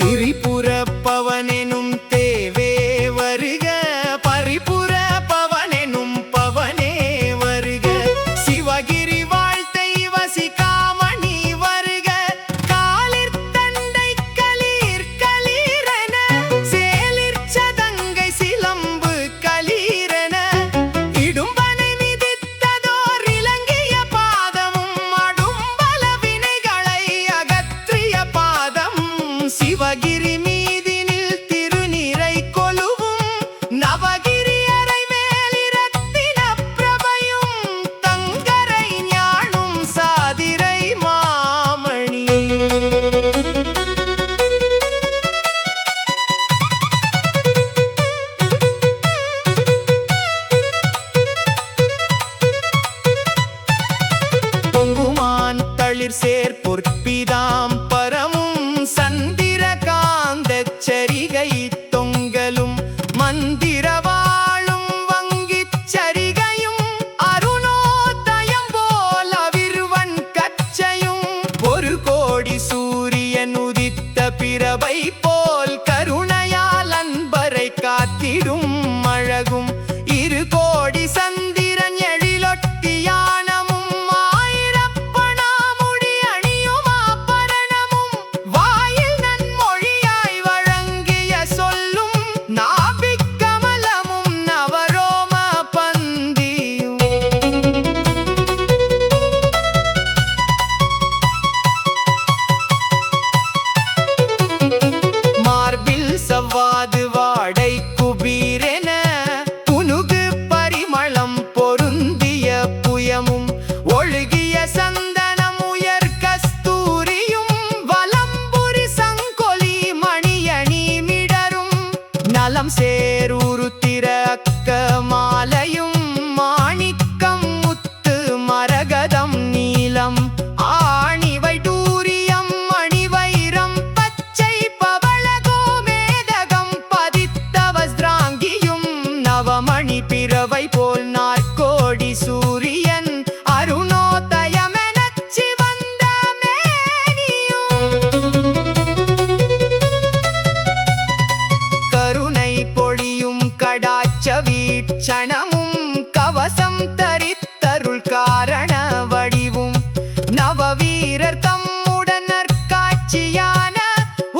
திரிபுர பவனெனும் தேவே வருக, பரிபுர பவனெனும் பவனே வருக. சிவகிரி வாழ்த்தை வசிகாமணி வருக, காலிற் தண்டை களீர் களீரென, சேலிற் சதங்கை சிலம்பு களீரென, இடும்பனை மிதித்ததோர் இலங்கிய பாதமும், அடும்பல வினைகளை அகற்றிய பாதமும், சிவகிரி மீதினில் திருநிறை கொலுவும், நவகிரி அறை மேலிரத்தின பிரபையும், தங்கரை ஞானும் சாதிரை மாமணி. பொங்குமான் தளிர் சேர் பொற்பிதாம் பரமும், சந்திர காந்தச் சரிகை தொங்கலும், மந்திர வாழும் வங்கிச் சரிகையும், அருணோதயம் போல் அவிர்வன் கச்சையும், ஒரு கோடி சூரியன் உதித்த பிரபை போல் கருணையால் அன்பரை காத்திடும் அழகும், இரு கோடி சந்திரன் எழிலொட்டியானமும், ஆயிரப்பணாமுடி அணியும் ஆபரணமும், வாயில் நன்மொழியாய் வழங்கிய சொல்லும், நாபிக் கமலமும் நவரோம பந்தியும். மார்பில் சவ்வாது வாடை குபீரென, புனுகு பரிமளம் பொருந்திய புயமும், ஒழுகிய சந்தனம் உயர் கஸ்தூரியும், வலம்புரி சங்கொலி மணியணி மிடரும், நலம் சேருருத்திர அக்க மாலையும், மாணிக்கம் முத்து மரகதம் நீலம், ஆணி வைடூரியம் மணிவைரம் பச்சை பவள கோமேதகம் பதித்த வஸ்திராங்கியும், நவமணி பிறவை போல் நாற்கோடி சூரியன் அருணோதயமெனச் சிவந்த மேனியும், கருணை பொழியும் கடாட்ச வீட்சணமும், கவசம் தரித்தருள் காரண வடிவும், நவவீரர் தம்முடன் நற்காட்சியான,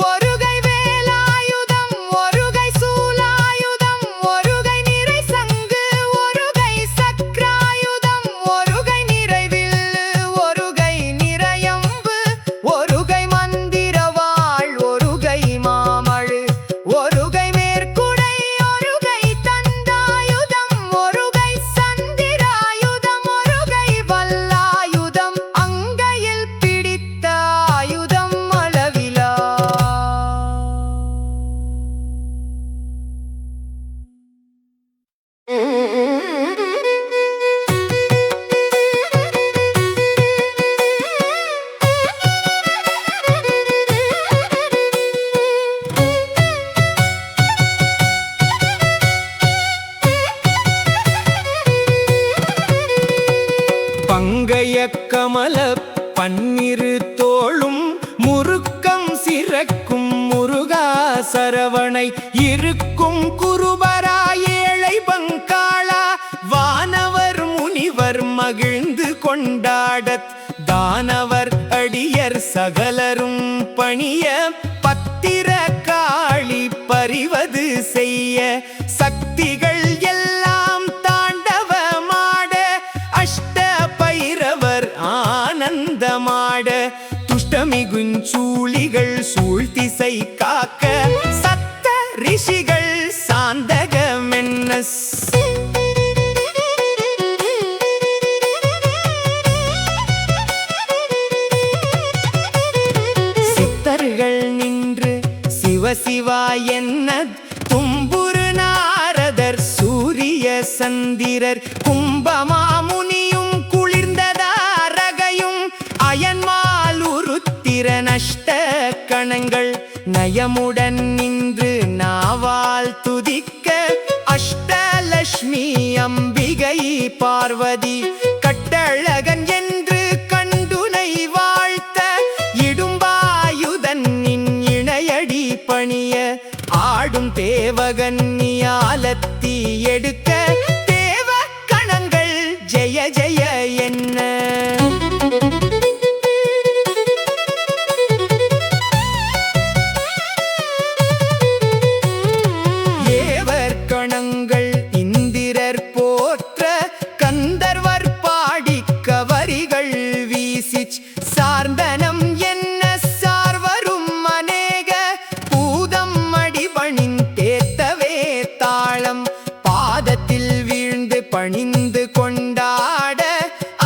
ஒருகை வேலாயுதம் ஒருகை சூலாயுதம், ஒருகை நிறை சங்கு ஒருகை சக்ராயுதம், ஒருகை நிறைவில்லு ஒருகை நிறையம்பு, ஒருகை மந்திரவாள் ஒருகை மாமழு, ஒருகை மேற்குடை ஒருகை தந்தாயுதம், ஒருகை சந்திராயுதம் ஒருகை வல்லாயுதம், அங்கையில் பிடித்த ஆயுதம் அளவிலா. பங்கைய கமல பன்னிரு தோளும், முருக்கம் சிறக்கும் முருகா சரவணை, இருக்கும் குருபரா ஏழை பங்காளா, வானவர் முனிவர் மகிழ்ந்து கொண்டாடத், தானவர் அடியர் சகலரும் பணிய, பத்திர காளி பறிவது செய்ய, சக்திகள் எல்லாம் தாண்டவமாட, அஷ்ட பைரவர் ஆனந்தமாட, துஷ்டமிகுஞ்சூளிகள் சூழ்திசை காக்க, சத்த ரிஷிகள் சாந்தகமென்னஸ். சித்தர்கள் நின்று சிவசிவா என்ன, தும்புரு நாரதர் சூரிய சந்திரர், கும்பமாமுனியும் குளிர்ந்ததாரகையும், அயன்மால் உருத்திர நஷ்ட கணங்கள், நயமுடன் நின்று நாவால் பார்வதி கட்டழகன் என்று கண்டுனை வாழ்த்த இடும்பாயுதன் இணையடி பணிய ஆடும் தேவகன்னியாலத்தி எடுக்க தேவ கணங்கள் ஜெய ஜெய என்ன ஏவர் கணங்கள் இந்திரர் போற்ற கந்தர்வர் பாடி கவரிகள் வீசி சார்ந்தனம் என்ன சார்வரும் அநேக பூதம் அடிபணின் தேத்தவே தாளம் பாதத்தில் வீழ்ந்து பணிந்து கொண்டாட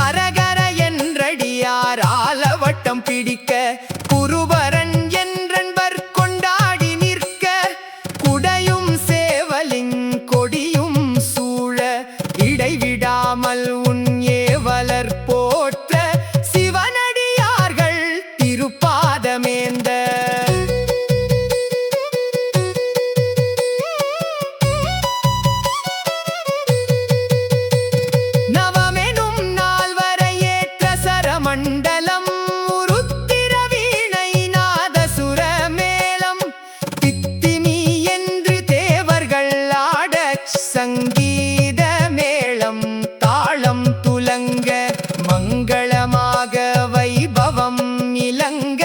அரகர என்றடியார் ஆலவட்டம் பிடிக்க குருபரன் என்றன்பர் கொண்டாடி நிற்க குடையும் சேவலின் கொடியும் சூழ இடைவிடாமல் உன் ஏவலர் போற்ற சிவனடியார்கள் திருப்பாதமேந்த நவமெனும் நால்வரை ஏற்ற சரமண்டலம் உருத்திர வீணை நாதசுர மேளம் தித்திமி என்று தேவர்கள் ஆட சங்கீத மேளம் தாளம் துலங்க மங்களமாக வைபவம் இலங்க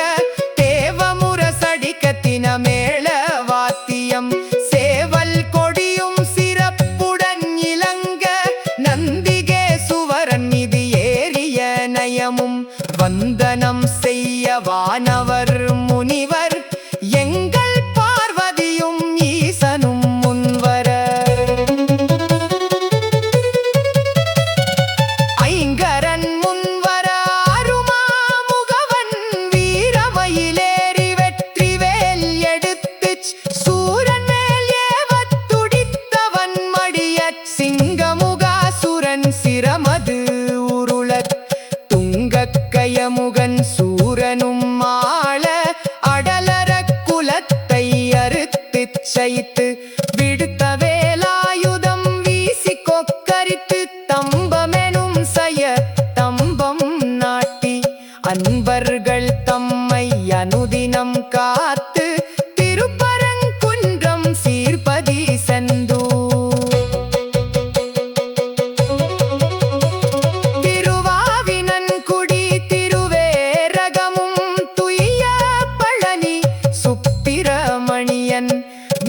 தேவமுரசடிக்கத்தின மேள வாத்தியம் சேவல் கொடியும் சிறப்புடன் இலங்க நந்திகே சுவரன் இது ஏறிய நயமும் வந்தனம் செய்ய வானவர் முனிவர் எங்கள் பார்வதியும் ஈசனும் முன்வர ஐங்கரன் முன்வர அருமா முகவன் வீரமயிலேறி வெற்றிவேல் எடுத்து சூரன் மேல் ஏவத் துடித்தவன் மடியச் சிங்கமுகாசுரன் சிரமது உருளத் துங்கக்கயமுகன் சூரனும் ஆள அடலர குலத்தை அறுத்துச் சைத்து விடுத்த வேலாயுதம் வீசி கொக்கரித்து தம்பமெனும் சய தம்பம் நாட்டி அன்பர்கள் தம்மை அனுதினம் காத்து திருப்பரங்குன்றம் சீர்பதி செந்தூர் திருவாவினன்குடி திருவேரகமும் துய்ய பழனி சுப்பிரமணியன்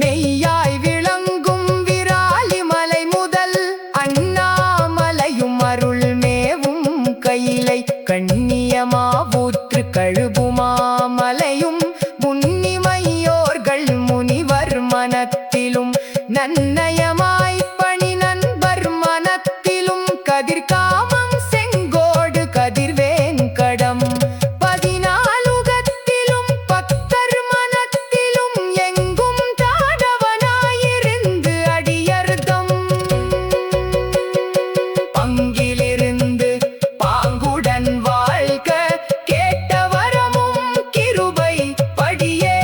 மெய்யாய் விளங்கும் விராலிமலை முதல் அண்ணாமலையும் அருள் மேவும் கைலை கண்ணியமாவூற்று கழுகுமாமலையும் முன்னிமையோர்கள் முனிவர் மனத்திலும் நன்னயமாய் பணி நண்பர் மனத்திலும் கதிர்காமம் செங்கோடு கதிர்வேங்கடம் 14 பக்தர் மனத்திலும் எங்கும் தாடவனாயிருந்து அடியர்தம் பங்கிலிருந்து பாங்குடன் வாழ்க கேட்ட வரமும் கிருபை படியே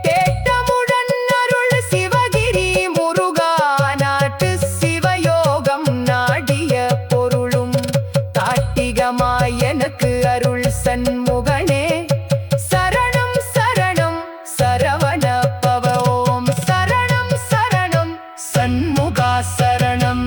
தேட்டமுடன் அருள் சிவகிரி முருகா நாட்டு சிவயோகம் நாடிய பொருளும் தாட்டிகமாய் எனக்கு அருள் சண்முகனே சரணம் சரணம் சரவண பவ ஓம் சரணம் சரணம் சண்முகா சரணம்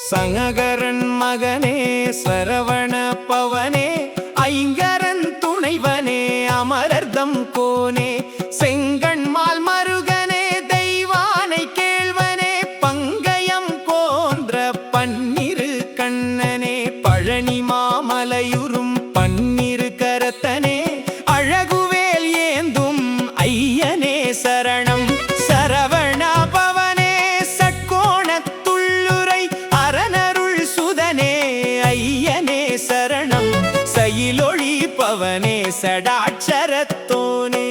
சங்கரன் மகனே சரவண பவனே ஐங்கரன் துணைவனே அமரர்தம் கோனே செங்கண்மால் மருகனே தெய்வானை கேள்வனே பங்கயம் போன்ற பன்னிரு கண்ணனே பழனி மாமலையுறும் பன்னிரு கரத்தனே அழகுவேல் ஏந்தும் ஐயனே சரணம் சரவண பவனே சட்கோணத்துள்ளுரை அரணருள் சுதனே ஐயனே சரணம் சயிலொளி பவனே சடாட்சரத்தோனே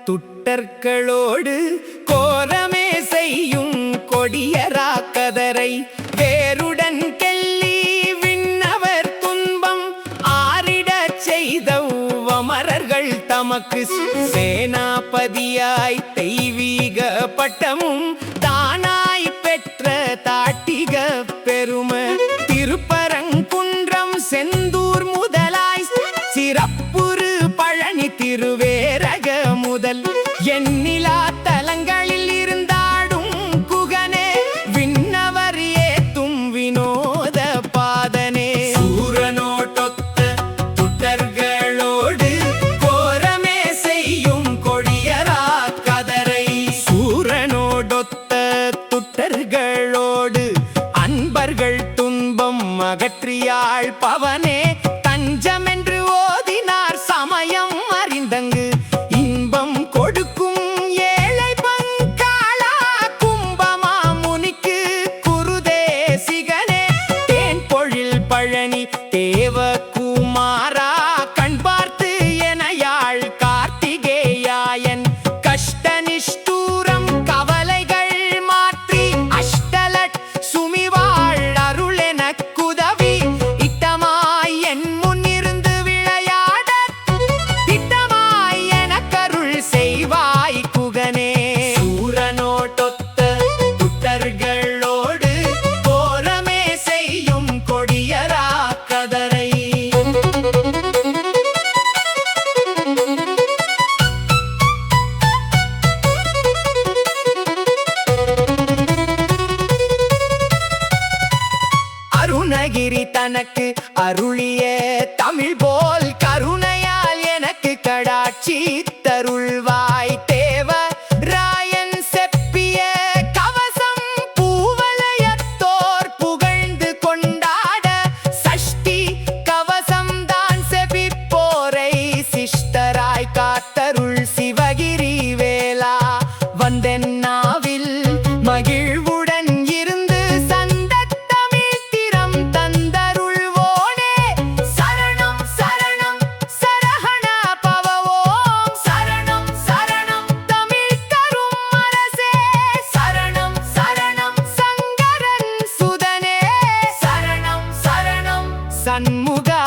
துட்டர்களோடு கோரமே செய்யும் கொடியரா கதரை வேருடன் கெல்லி விண்ணவர் துன்பம் ஆறிடச் செய்த அமரர்கள் தமக்கு சேனாபதியாய் தெய்வீக பட்டமும் தானாய் பெற்ற தாட்டிக பெருமை திருப்பரங்குன்றம் செந்தூர் முதலாய் சிறப்புறு பழனி திருவேரக முதல் எண்ணிலா தலங்களில் இருந்தாடும் குகனே விண்ணவர் ஏத்தும் வினோத பாதனே சூரனோட்டொத்த துட்டர்களோடு கோரமே செய்யும் கொடியரா கதரை சூரனோடொத்த துட்டர்களோடு அன்பர்கள் துன்பம் அகற்றியாள் பவனே தஞ்சமென்று ஓதினார் சமயம் அறிந்தங்கு இன்பம் கொடுக்கும் ஏழை பங்காளா கும்பமா முனிக்கு குருதேசிகனே தேன் பொழில் பழனி தேவகுமாரா கண் பார்த்து எனையாள் கார்த்திகேயாயன் கஷ்ட நிஷ்டூரம் கவலைகள் மாற்றி அஷ்டலட் சுமிவாள் அருளென குதவி இட்டமாய் என் முன்னிருந்து விளையாட திட்டமாய் எனக்கருள் செய்வாய் குகனே சூரனோட்டொத்த துட்டர்களோடு கோரமே செய்யும் கொடியரா கதரை அருணகிரி தனக்கு அருளிய தமிழ் போல் கருணையால் எனக்கு கடாட்சி தருள்வாய் தேவ ராயன் செப்பிய கவசம் பூவலயத்தோர் புகழ்ந்து கொண்டாட சஷ்டி கவசம் தான் செபிப்போரை சிஷ்டராய் காத்தருள் சிவகிரி வேலா வந்தென்னாவில் மகிழ்வுடன் இருந்து சந்தத் தமிழ் திறம் தந்தருள்வோனே சரணம் சரணம் சரஹண பவ ஓம் சரணம் சரணம் தமிழ் தரும் அரசே சரணம் சரணம் சங்கரன் சுதனே சரணம் சரணம் சண்முகா